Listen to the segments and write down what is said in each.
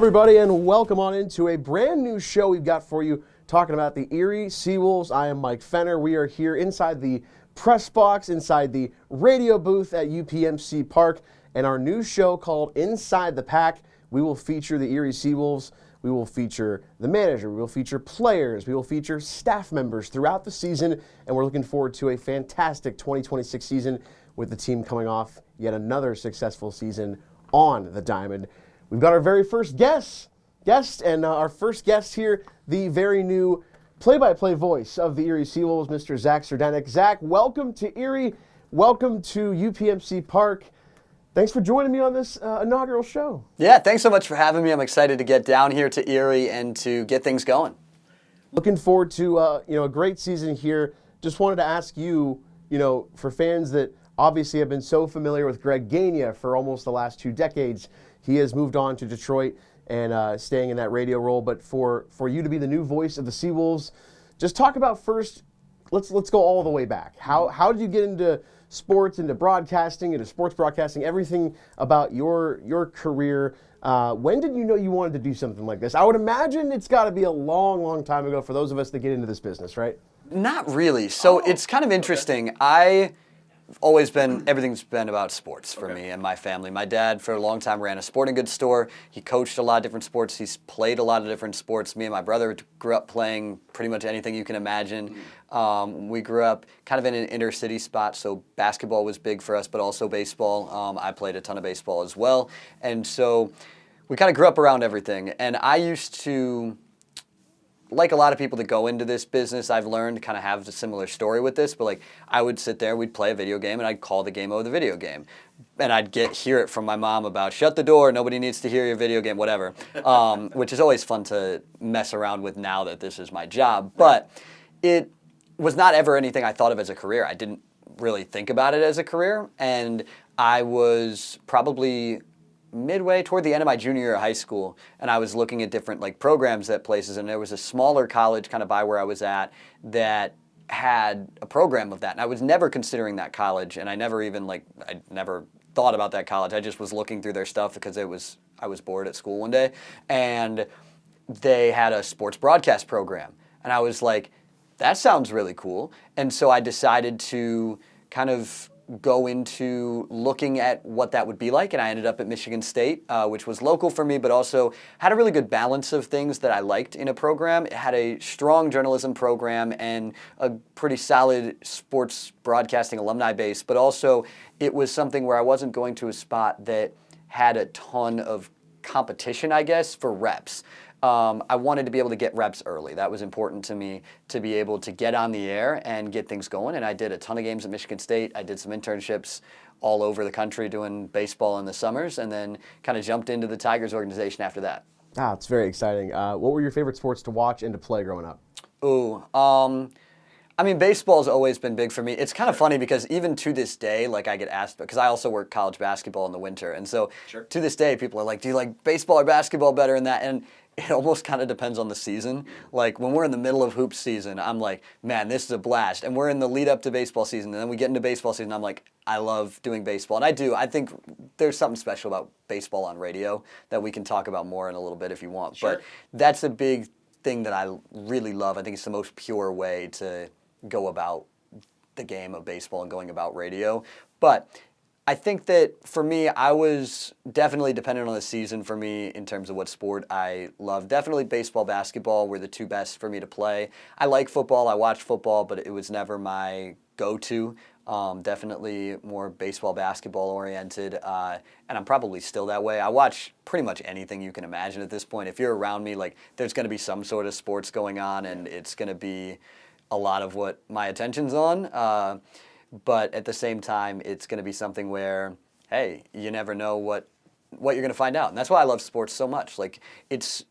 everybody, and welcome on into a brand new show we've got for you talking about the Erie SeaWolves. I am Mike Fenner. We are here inside the press box, inside the radio booth at UPMC Park, and our new show called Inside the Pack. We will feature the Erie SeaWolves. We will feature the manager. We will feature players. We will feature staff members throughout the season, and we're looking forward to a fantastic 2026 season with the team coming off yet another successful season on the diamond. We've got our very first guest, and our first guest here, the very new play-by-play voice of the Erie SeaWolves, Mr. Zack Surdenik. Zack, welcome to Erie. Welcome to UPMC Park. Thanks for joining me on this inaugural show. Yeah, thanks so much for having me. I'm excited to get down here to Erie and to get things going. Looking forward to a great season here. Just wanted to ask you, for fans that obviously have been so familiar with Greg Gainey for almost the last 2 decades, he has moved on to Detroit and staying in that radio role. But for you to be the new voice of the SeaWolves, just talk about first. Let's go all the way back. How did you get into sports, into broadcasting, into sports broadcasting? Everything about your career. When did you know you wanted to do something like this? I would imagine it's got to be a long, long time ago for those of us that get into this business, right? Not really. So it's kind of interesting. Everything's been about sports for me and my family. My dad, for a long time, ran a sporting goods store. He coached a lot of different sports. He's played a lot of different sports. Me and my brother grew up playing pretty much anything you can imagine. We grew up kind of in an inner city spot, so basketball was big for us, but also baseball. I played a ton of baseball as well. And so we kind of grew up around everything. And I used to, like a lot of people that go into this business, I've learned to kind of have a similar story with this, but like I would sit there, we'd play a video game, and I'd call the game over the video game. And I'd hear it from my mom about, shut the door, nobody needs to hear your video game, whatever, which is always fun to mess around with now that this is my job. But it was not ever anything I thought of as a career. I didn't really think about it as a career, and I was probably midway toward the end of my junior year of high school, and I was looking at different programs at places, and there was a smaller college kind of by where I was at that had a program of that, and I was never considering that college, and I never thought about that college. I just was looking through their stuff because I was bored at school one day, and they had a sports broadcast program, and I was like, that sounds really cool. And so I decided to kind of go into looking at what that would be like, and I ended up at Michigan State, which was local for me, but also had a really good balance of things that I liked in a program. It had a strong journalism program and a pretty solid sports broadcasting alumni base, but also it was something where I wasn't going to a spot that had a ton of competition, I guess, for reps. I wanted to be able to get reps early. That was important to me, to be able to get on the air and get things going. And I did a ton of games at Michigan State. I did some internships all over the country doing baseball in the summers, and then kind of jumped into the Tigers organization after that. It's very exciting. What were your favorite sports to watch and to play growing up? Baseball's always been big for me. It's kind of funny because even to this day, I get asked, because I also work college basketball in the winter. And so to this day, people are like, do you like baseball or basketball better in that? And it almost kind of depends on the season. Like when we're in the middle of hoop season, I'm like, man, this is a blast. And we're in the lead up to baseball season. And then we get into baseball season, I'm like, I love doing baseball. And I do. I think there's something special about baseball on radio that we can talk about more in a little bit if you want. Sure. But that's a big thing that I really love. I think it's the most pure way to go about the game of baseball and going about radio. But I think that for me, I was definitely dependent on the season for me in terms of what sport I love. Definitely baseball, basketball were the two best for me to play. I like football. I watched football, but it was never my go-to. Definitely more baseball, basketball oriented, and I'm probably still that way. I watch pretty much anything you can imagine at this point. If you're around me, there's going to be some sort of sports going on, and it's going to be a lot of what my attention's on. But at the same time, it's going to be something where, hey, you never know what you're going to find out. And that's why I love sports so much. It's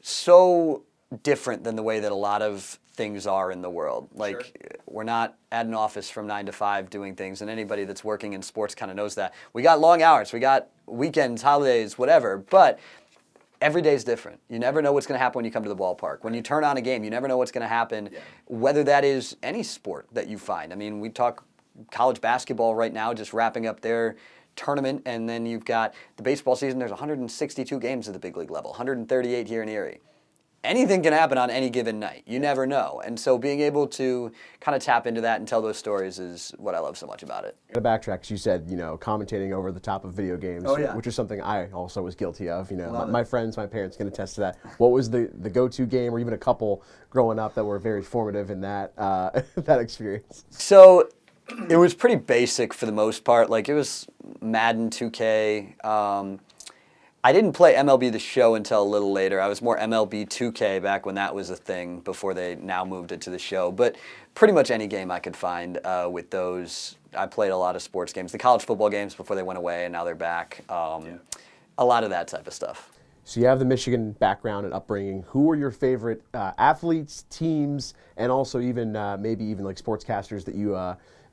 so different than the way that a lot of things are in the world. Sure. We're not at an office from 9 to 5 doing things, and anybody that's working in sports kind of knows that. We got long hours, we got weekends, holidays, whatever, but every day is different. You never know what's going to happen when you come to the ballpark. When you turn on a game, you never know what's going to happen, whether that is any sport that you find. I mean, we talk college basketball right now, just wrapping up their tournament, and then you've got the baseball season. There's 162 games at the big league level, 138 here in Erie. Anything can happen on any given night. You never know. And so being able to kind of tap into that and tell those stories is what I love so much about it. To backtrack, 'cause you said, commentating over the top of video games, Oh, yeah. which is something I also was guilty of. My friends, my parents can attest to that. What was the go-to game, or even a couple growing up that were very formative in that that experience? So it was pretty basic for the most part. Like, it was Madden 2K. I didn't play MLB The Show until a little later. I was more MLB 2K back when that was a thing before they now moved it to The Show. But pretty much any game I could find with those. I played a lot of sports games. The college football games before they went away and now they're back. A lot of that type of stuff. So you have the Michigan background and upbringing. Who are your favorite athletes, teams, and also even maybe even like sportscasters that you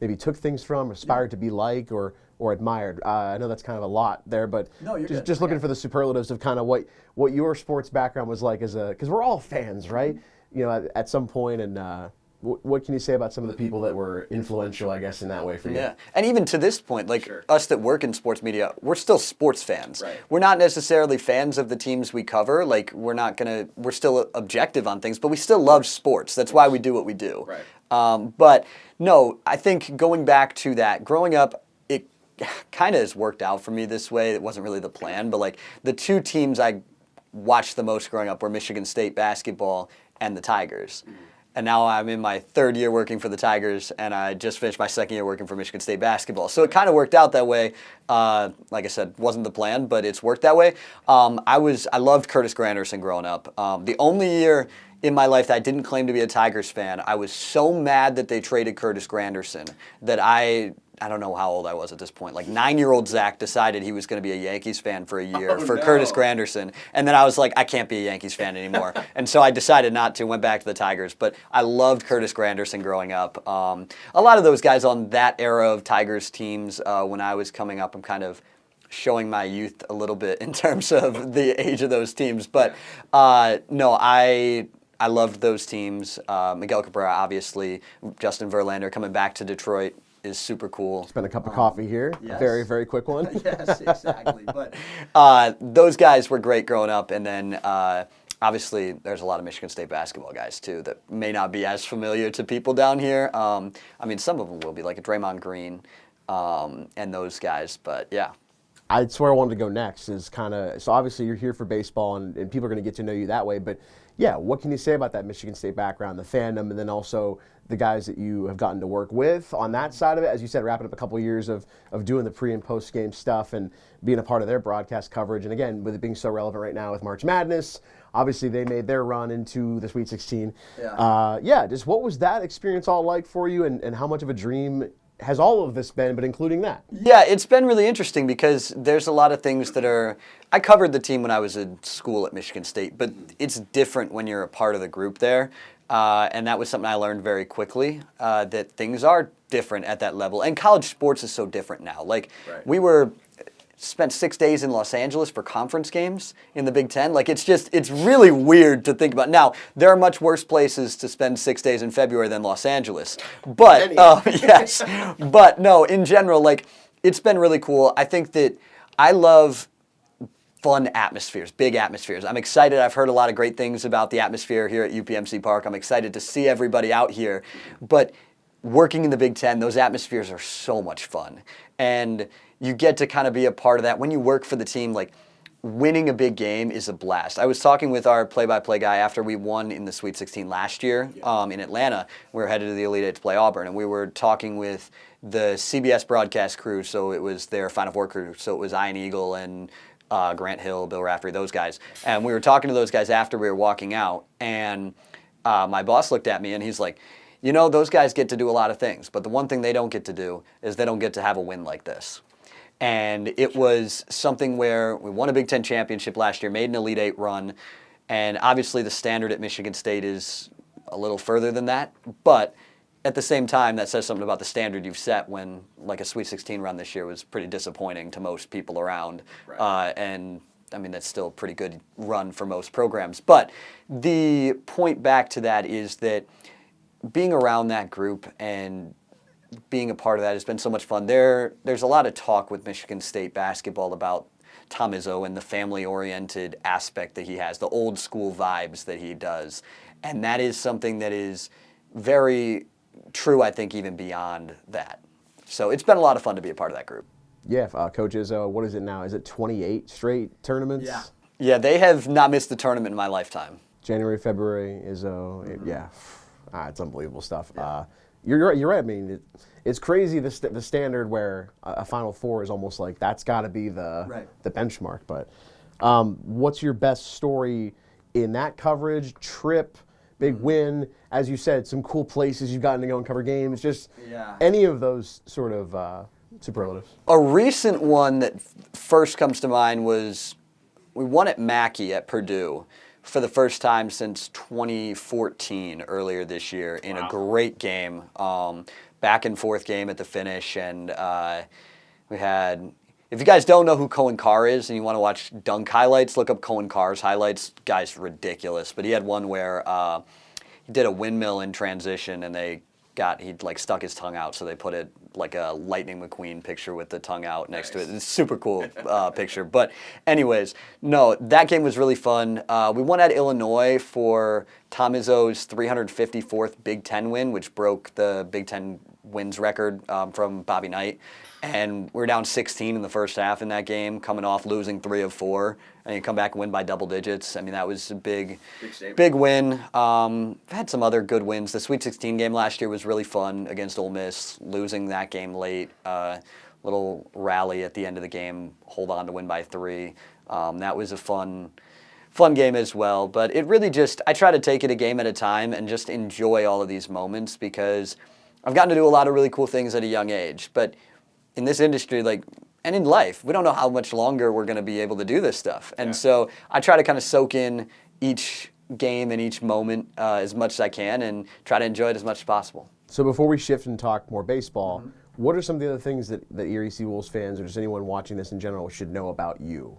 maybe took things from, aspired to be like, or admired? I know that's kind of a lot there, but just looking for the superlatives of kind of what your sports background was like because we're all fans, right? At some point, and what can you say about some of the people that were influential, I guess, in that way for you? Yeah, and even to this point, like us that work in sports media, we're still sports fans. Right. We're not necessarily fans of the teams we cover. Like, we're still objective on things, but we still love sports. That's why we do what we do. Right. But no, I think going back to that, growing up, it kind of has worked out for me this way. It wasn't really the plan, but like the two teams I watched the most growing up were Michigan State basketball and the Tigers. And now I'm in my third year working for the Tigers, and I just finished my second year working for Michigan State basketball. So it kind of worked out that way. Like I said, wasn't the plan, but it's worked that way. I loved Curtis Granderson growing up. The only year in my life that I didn't claim to be a Tigers fan, I was so mad that they traded Curtis Granderson that I don't know how old I was at this point. Like 9-year-old Zach decided he was going to be a Yankees fan for a year Curtis Granderson. And then I was like, I can't be a Yankees fan anymore. And so I decided not to, went back to the Tigers. But I loved Curtis Granderson growing up. A lot of those guys on that era of Tigers teams, when I was coming up, I'm kind of showing my youth a little bit in terms of the age of those teams. But no, I loved those teams. Miguel Cabrera, obviously. Justin Verlander coming back to Detroit is super cool. Spent a cup of coffee here. Yes. Very, very quick one. Yes, exactly. But those guys were great growing up. And then obviously there's a lot of Michigan State basketball guys too that may not be as familiar to people down here. I mean, some of them will be, like a Draymond Green and those guys. But yeah. That's where I wanted to go next is kind of, so obviously you're here for baseball and people are going to get to know you that way, but yeah, what can you say about that Michigan State background, the fandom, and then also the guys that you have gotten to work with on that side of it? As you said, wrapping up a couple of years of doing the pre and post game stuff and being a part of their broadcast coverage. And again, with it being so relevant right now with March Madness, obviously they made their run into the Sweet 16. Just what was that experience all like for you, and how much of a dream has all of this been, but including that? Yeah, it's been really interesting because there's a lot of things that are, I covered the team when I was in school at Michigan State, but it's different when you're a part of the group there. And that was something I learned very quickly, that things are different at that level. And college sports is so different now. Like, we spent 6 days in Los Angeles for conference games in the Big Ten. Like, it's really weird to think about. Now, there are much worse places to spend 6 days in February than Los Angeles. But, yes. But no, in general, like, it's been really cool. I think that I love fun atmospheres, big atmospheres. I'm excited. I've heard a lot of great things about the atmosphere here at UPMC Park. I'm excited to see everybody out here. But working in the Big Ten, those atmospheres are so much fun. And you get to kind of be a part of that. When you work for the team, like, winning a big game is a blast. I was talking with our play-by-play guy after we won in the Sweet 16 last year in Atlanta. We were headed to the Elite Eight to play Auburn, and we were talking with the CBS broadcast crew, so it was their Final Four crew. So it was Ian Eagle and Grant Hill, Bill Raftery, those guys. And we were talking to those guys after we were walking out, and my boss looked at me and he's like, you know, those guys get to do a lot of things, but the one thing they don't get to do is they don't get to have a win like this. And it was something where we won a Big Ten championship last year, made an Elite Eight run, and obviously the standard at Michigan State is a little further than that, but at the same time, that says something about the standard you've set when, like, a Sweet 16 run this year was pretty disappointing to most people around. And, I mean, that's still a pretty good run for most programs. But the point back to that is that being around that group and being a part of that has been so much fun. There's a lot of talk with Michigan State basketball about Tom Izzo and the family-oriented aspect that he has, the old school vibes that he does. And that is something that is very true, I think, even beyond that. So it's been a lot of fun to be a part of that group. Yeah, Coach Izzo, what is it now? Is it 28 straight tournaments? Yeah. Yeah, they have not missed the tournament in my lifetime. January, February, Izzo, yeah. It's unbelievable stuff. Yeah. You're right. I mean, it's crazy the standard where a Final Four is almost like that's got to be the benchmark. But what's your best story in that coverage, trip, big win? As you said, some cool places you've gotten to go and cover games. Just any of those sort of superlatives. A recent one that first comes to mind was we won at Mackey at Purdue for the first time since 2014 earlier this year in a great game, back and forth game at the finish. And we had, if you guys don't know who Cohen Carr is and you want to watch dunk highlights, look up Cohen Carr's highlights. Guy's ridiculous. But he had one where he did a windmill in transition and he'd like stuck his tongue out, so they put it like a Lightning McQueen picture with the tongue out next to it. It's a super cool picture. But anyways, no, that game was really fun. We won at Illinois for Tom Izzo's 354th Big Ten win, which broke the Big Ten wins record from Bobby Knight. And we were down 16 in the first half in that game, coming off losing 3 of 4. And you come back and win by double digits. I mean, that was a big win. I've had some other good wins. The Sweet 16 game last year was really fun against Ole Miss, losing that game late. Little rally at the end of the game, hold on to win by 3. That was a fun game as well. But it really just, I try to take it a game at a time and just enjoy all of these moments because I've gotten to do a lot of really cool things at a young age. But in this industry, and in life, we don't know how much longer we're going to be able to do this stuff. And so I try to kind of soak in each game and each moment as much as I can and try to enjoy it as much as possible. So before we shift and talk more baseball, what are some of the other things that Erie SeaWolves fans or just anyone watching this in general should know about you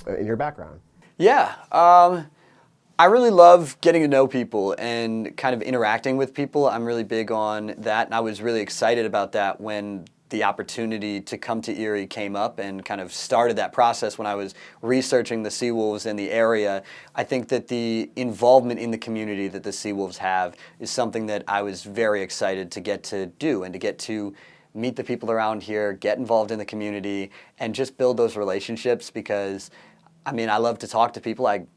in your background? Yeah. I really love getting to know people and kind of interacting with people. I'm really big on that, and I was really excited about that when the opportunity to come to Erie came up and kind of started that process when I was researching the SeaWolves in the area. I think that the involvement in the community that the SeaWolves have is something that I was very excited to get to do and to get to meet the people around here, get involved in the community, and just build those relationships because, I mean, I love to talk to people. I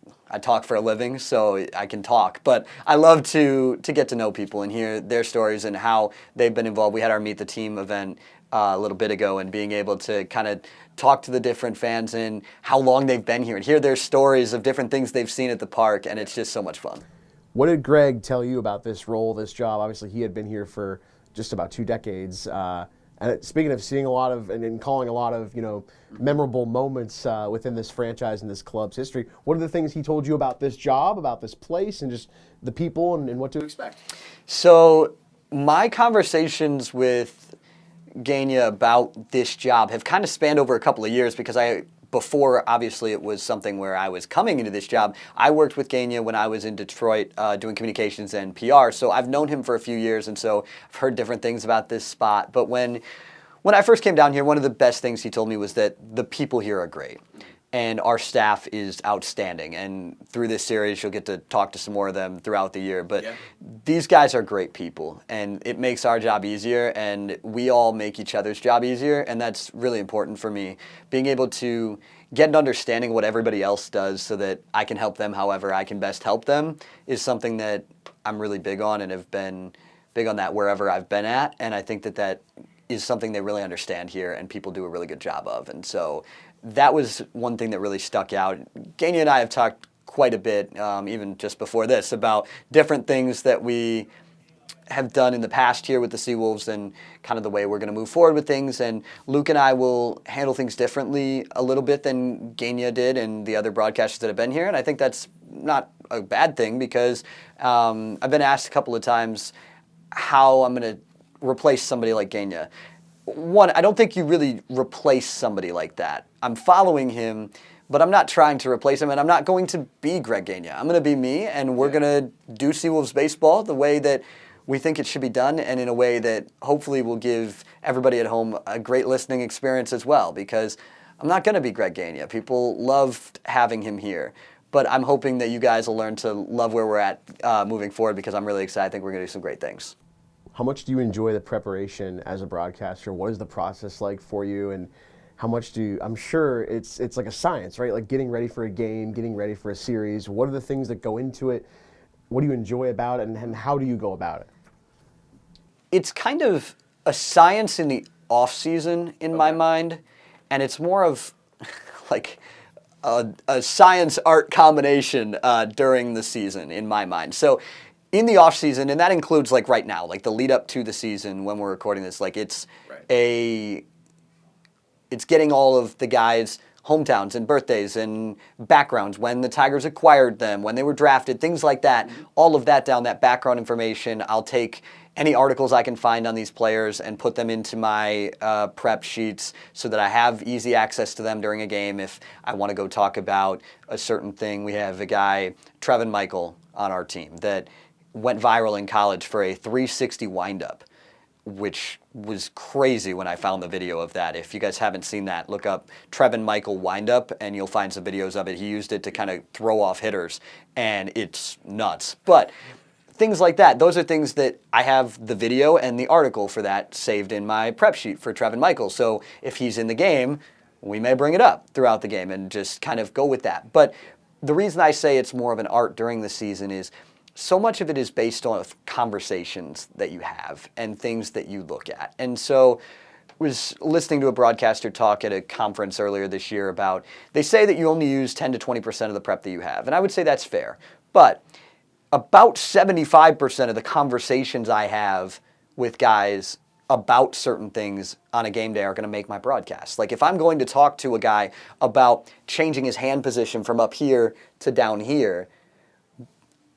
talk for a living, so I can talk. But I love to get to know people and hear their stories and how they've been involved. We had our Meet the Team event a little bit ago, and being able to kind of talk to the different fans and how long they've been here and hear their stories of different things they've seen at the park, and it's just so much fun. What did Greg tell you about this role, this job? Obviously, he had been here for just about 2 decades. And speaking of seeing a lot of and calling a lot of memorable moments within this franchise and this club's history, what are the things he told you about this job, about this place, and just the people and what to expect? So my conversations with Gania about this job have kind of spanned over a couple of years because before, obviously, it was something where I was coming into this job. I worked with Gania when I was in Detroit doing communications and PR, so I've known him for a few years, and so I've heard different things about this spot. But when I first came down here, one of the best things he told me was that the people here are great, and our staff is outstanding. And through this series, you'll get to talk to some more of them throughout the year. But these guys are great people, and it makes our job easier, and we all make each other's job easier, and that's really important for me. Being able to get an understanding of what everybody else does so that I can help them however I can best help them is something that I'm really big on and have been big on that wherever I've been at. And I think that is something they really understand here, and people do a really good job of. And so that was one thing that really stuck out. Gania and I have talked quite a bit, even just before this, about different things that we have done in the past here with the SeaWolves and kind of the way we're going to move forward with things. And Luke and I will handle things differently a little bit than Gania did and the other broadcasters that have been here. And I think that's not a bad thing because I've been asked a couple of times how I'm going to replace somebody like Gania. One, I don't think you really replace somebody like that. I'm following him, but I'm not trying to replace him, and I'm not going to be Greg Gania. I'm going to be me, and we're going to do SeaWolves baseball the way that we think it should be done, and in a way that hopefully will give everybody at home a great listening experience as well, because I'm not going to be Greg Gagne. People loved having him here, but I'm hoping that you guys will learn to love where we're at moving forward, because I'm really excited. I think we're going to do some great things. How much do you enjoy the preparation as a broadcaster? What is the process like for you? And how much do you, I'm sure it's like a science, right? Like getting ready for a game, getting ready for a series. What are the things that go into it? What do you enjoy about it, and how do you go about it? It's kind of a science in the off season in my mind, and it's more of like a science art combination during the season in my mind. So in the off season, and that includes like right now, like the lead up to the season when we're recording this, like it's getting all of the guys' hometowns and birthdays and backgrounds, when the Tigers acquired them, when they were drafted, things like that. All of that down, that background information. I'll take any articles I can find on these players and put them into my prep sheets so that I have easy access to them during a game if I want to go talk about a certain thing. We have a guy, Trevin Michael, on our team that went viral in college for a 360 windup, which was crazy when I found the video of that. If you guys haven't seen that, look up Trevin Michael windup and you'll find some videos of it. He used it to kind of throw off hitters, and it's nuts. But things like that, those are things that I have the video and the article for that saved in my prep sheet for Trevin Michael. So if he's in the game, we may bring it up throughout the game and just kind of go with that. But the reason I say it's more of an art during the season is so much of it is based on conversations that you have and things that you look at. And so I was listening to a broadcaster talk at a conference earlier this year about, they say that you only use 10 to 20% of the prep that you have. And I would say that's fair. But about 75% of the conversations I have with guys about certain things on a game day are going to make my broadcast. Like if I'm going to talk to a guy about changing his hand position from up here to down here,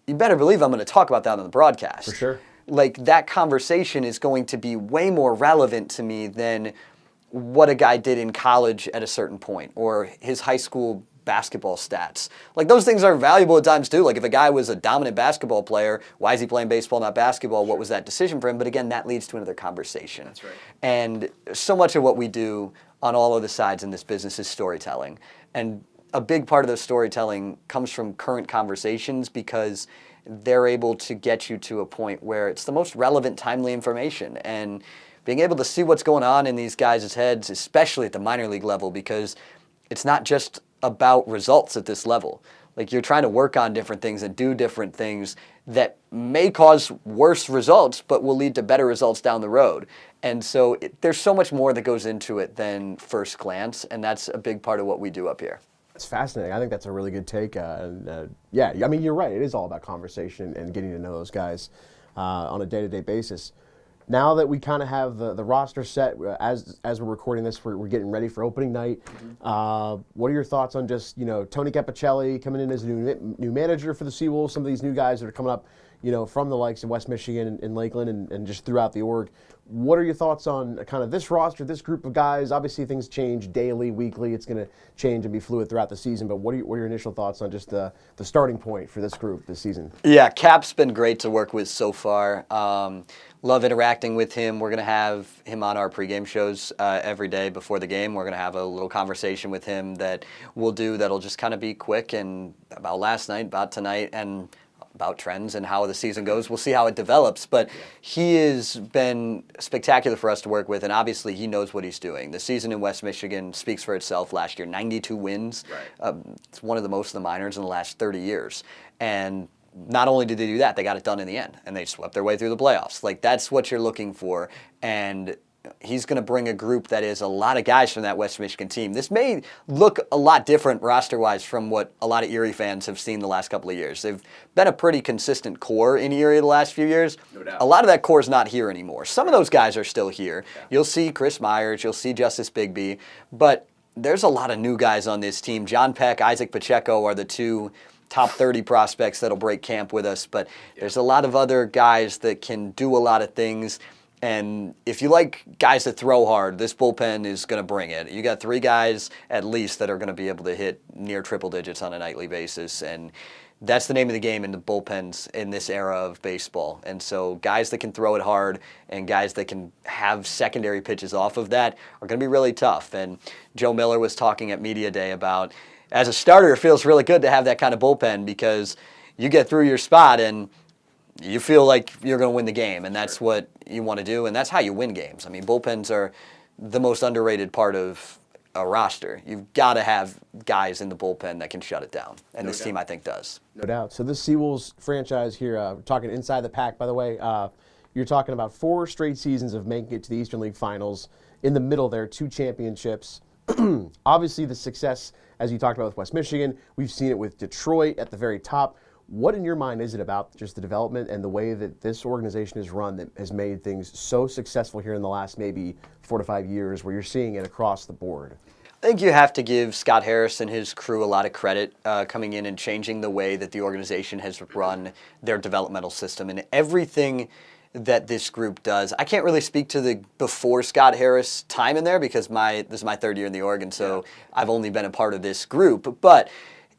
you better believe I'm going to talk about that on the broadcast. For sure. Like that conversation is going to be way more relevant to me than what a guy did in college at a certain point or his high school basketball stats. Like those things are valuable at times too. Like if a guy was a dominant basketball player, why is he playing baseball, not basketball? What was that decision for him? But again, that leads to another conversation. That's right. And so much of what we do on all of the sides in this business is storytelling. And a big part of the storytelling comes from current conversations because they're able to get you to a point where it's the most relevant, timely information. And being able to see what's going on in these guys' heads, especially at the minor league level, because it's not just about results at this level. Like you're trying to work on different things and do different things that may cause worse results, but will lead to better results down the road. And so there's so much more that goes into it than first glance, and that's a big part of what we do up here. It's fascinating. I think that's a really good take. Yeah, I mean, you're right. It is all about conversation and getting to know those guys on a day-to-day basis. Now that we kind of have the roster set, as we're recording this, we're getting ready for opening night. What are your thoughts on just, Tony Capicelli coming in as a new manager for the SeaWolves, some of these new guys that are coming up, from the likes of West Michigan and Lakeland and just throughout the org? What are your thoughts on kind of this roster, this group of guys? Obviously, things change daily, weekly. It's going to change and be fluid throughout the season. But what are your initial thoughts on just the starting point for this group this season? Yeah, Cap's been great to work with so far. Love interacting with him. We're going to have him on our pregame shows every day before the game. We're going to have a little conversation with him that we'll do that'll just kind of be quick and about last night, about tonight, and about trends and how the season goes. We'll see how it develops, but he has been spectacular for us to work with, and obviously he knows what he's doing. The season in West Michigan speaks for itself last year. 92 wins. Right. It's one of the most in the minors in the last 30 years. And not only did they do that, they got it done in the end, and they swept their way through the playoffs. Like, that's what you're looking for, and he's going to bring a group that is a lot of guys from that West Michigan team. This may look a lot different roster-wise from what a lot of Erie fans have seen the last couple of years. They've been a pretty consistent core in Erie the last few years. No doubt. A lot of that core is not here anymore. Some of those guys are still here. Yeah. You'll see Chris Myers, you'll see Justice Bigby, but there's a lot of new guys on this team. John Peck, Isaac Pacheco are the two top 30 prospects that'll break camp with us, but there's a lot of other guys that can do a lot of things. And if you like guys that throw hard, this bullpen is going to bring it. You got 3 guys at least that are going to be able to hit near triple digits on a nightly basis. And that's the name of the game in the bullpens in this era of baseball. And so guys that can throw it hard and guys that can have secondary pitches off of that are going to be really tough. And Joe Miller was talking at Media Day about, as a starter, it feels really good to have that kind of bullpen because you get through your spot and you feel like you're going to win the game, and that's what you want to do, and that's how you win games. I mean, bullpens are the most underrated part of a roster. You've got to have guys in the bullpen that can shut it down, and this team, I think, does. No doubt. So this SeaWolves franchise here, we're talking inside the pack, by the way, you're talking about 4 straight seasons of making it to the Eastern League Finals. In the middle there, 2 championships. Obviously, the success, as you talked about with West Michigan, we've seen it with Detroit at the very top. What in your mind is it about just the development and the way that this organization is run that has made things so successful here in the last maybe 4 to 5 years where you're seeing it across the board? I think you have to give Scott Harris and his crew a lot of credit coming in and changing the way that the organization has run their developmental system and everything that this group does. I can't really speak to the before Scott Harris time in there because this is my 3rd year in the org, and so I've only been a part of this group. But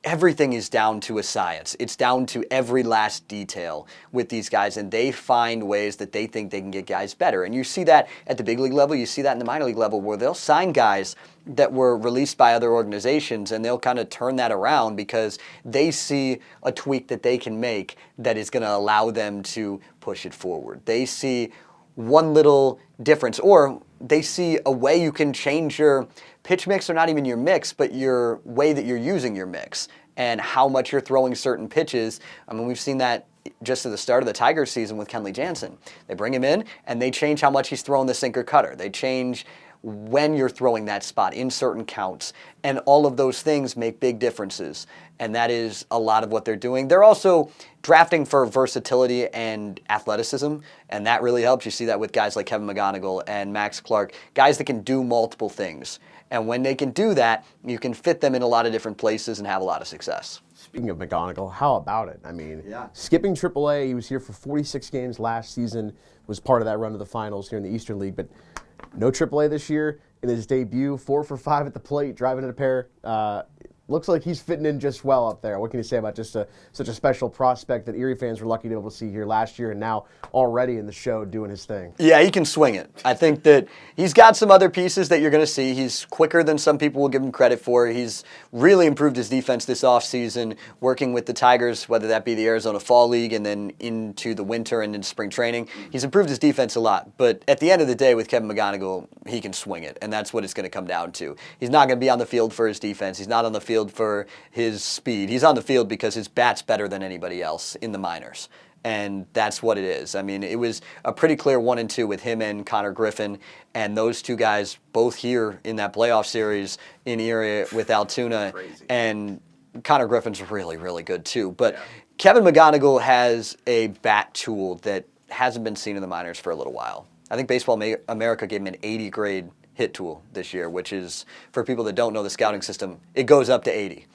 everything is down to a science. It's down to every last detail with these guys, and they find ways that they think they can get guys better. And you see that at the big league level. You see that in the minor league level where they'll sign guys that were released by other organizations, and they'll kind of turn that around because they see a tweak that they can make that is going to allow them to push it forward. They see one little difference, or they see a way you can change your pitch mix, or not even your mix, but your way that you're using your mix and how much you're throwing certain pitches. I mean, we've seen that just at the start of the Tigers season with Kenley Jansen. They bring him in and they change how much he's throwing the sinker cutter. They change when you're throwing that spot in certain counts, and all of those things make big differences, and that is a lot of what they're doing. They're also drafting for versatility and athleticism, and that really helps. You see that with guys like Kevin McGonigal and Max Clark, guys that can do multiple things, and when they can do that, you can fit them in a lot of different places and have a lot of success. Speaking of McGonigal, how about it? I mean, skipping AAA, he was here for 46 games last season, was part of that run to the finals here in the Eastern League, but no AAA this year. In his debut, 4 for 5 at the plate, driving in a pair. Looks like he's fitting in just well up there. What can you say about just such a special prospect that Erie fans were lucky to be able to see here last year and now already in the show doing his thing? Yeah, he can swing it. I think that he's got some other pieces that you're going to see. He's quicker than some people will give him credit for. He's really improved his defense this offseason, working with the Tigers, whether that be the Arizona Fall League and then into the winter and into spring training. He's improved his defense a lot. But at the end of the day with Kevin McGonigal, he can swing it, and that's what it's going to come down to. He's not going to be on the field for his defense. He's not on the field for his speed. He's on the field because his bat's better than anybody else in the minors. And that's what it is. I mean, it was a pretty clear 1-2 with him and Connor Griffin, and those two guys both here in that playoff series in Erie with Altoona. Crazy. And Connor Griffin's really, really good too. But Kevin McGonigal has a bat tool that hasn't been seen in the minors for a little while. I think Baseball America gave him an 80 grade hit tool this year, which is, for people that don't know the scouting system, it goes up to 80.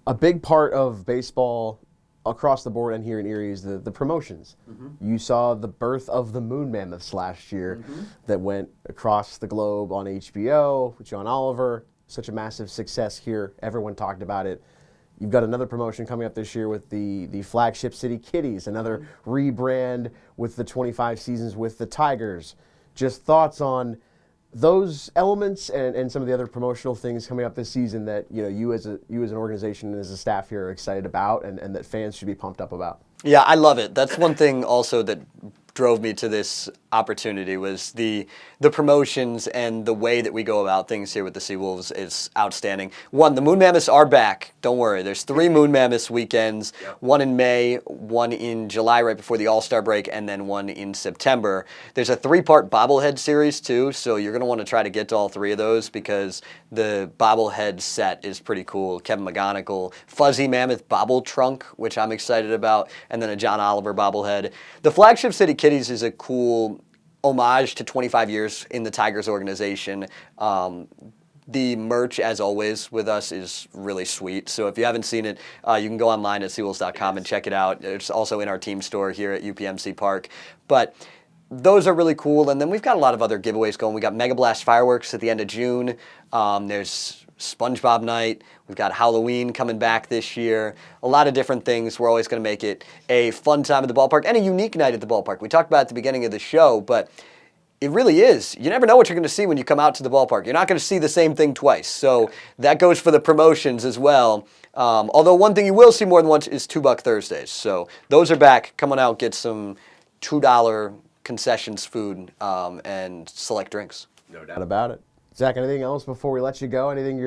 A big part of baseball across the board and here in Erie is the promotions. You saw the birth of the Moon Mammoths last year that went across the globe on HBO with John Oliver. Such a massive success here. Everyone talked about it. You've got another promotion coming up this year with the Flagship City Kitties, another rebrand with the 25 seasons with the Tigers. Just thoughts on those elements and some of the other promotional things coming up this season that you as an organization and as a staff here are excited about and that fans should be pumped up about. Yeah, I love it. That's one thing also that drove me to this opportunity was the promotions and the way that we go about things here with the SeaWolves is outstanding. One, the Moon Mammoths are back. Don't worry. There's 3 Moon Mammoths weekends, one in May, one in July right before the All-Star break, and then one in September. There's a 3-part bobblehead series too, so you're going to want to try to get to all 3 of those because the bobblehead set is pretty cool. Kevin McGonigal, Fuzzy Mammoth Bobble Trunk, which I'm excited about, and then a John Oliver bobblehead. The Flagship City Kitties is a cool homage to 25 years in the Tigers organization. The merch, as always, with us is really sweet. So if you haven't seen it, you can go online at SeaWolves.com and check it out. It's also in our team store here at UPMC Park. But those are really cool. And then we've got a lot of other giveaways going. We got Mega Blast fireworks at the end of June. There's SpongeBob night. We've got Halloween coming back this year. A lot of different things. We're always going to make it a fun time at the ballpark and a unique night at the ballpark. We talked about it at the beginning of the show, but it really is. You never know what you're going to see when you come out to the ballpark. You're not going to see the same thing twice. So that goes for the promotions as well. Although one thing you will see more than once is $2 Thursdays. So those are back. Come on out, get some $2 concessions food and select drinks. No doubt about it. Zach, anything else before we let you go? Anything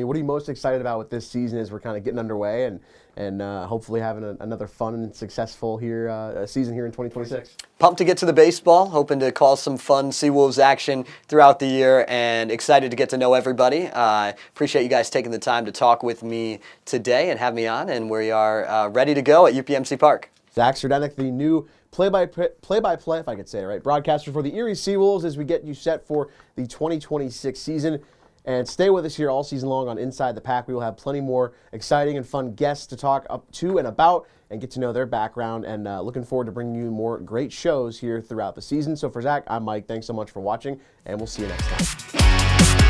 what are you most excited about with this season as we're kind of getting underway and hopefully having another fun and successful season here in 2026? Pumped to get to the baseball, hoping to call some fun SeaWolves action throughout the year, and excited to get to know everybody. Appreciate you guys taking the time to talk with me today and have me on, and we are ready to go at UPMC Park. Zack Surdenik, the new play-by-play, if I could say it right, broadcaster for the Erie SeaWolves as we get you set for the 2026 season. And stay with us here all season long on Inside the Pack. We will have plenty more exciting and fun guests to talk up to and about and get to know their background. And looking forward to bringing you more great shows here throughout the season. So for Zach, I'm Mike. Thanks so much for watching, and we'll see you next time.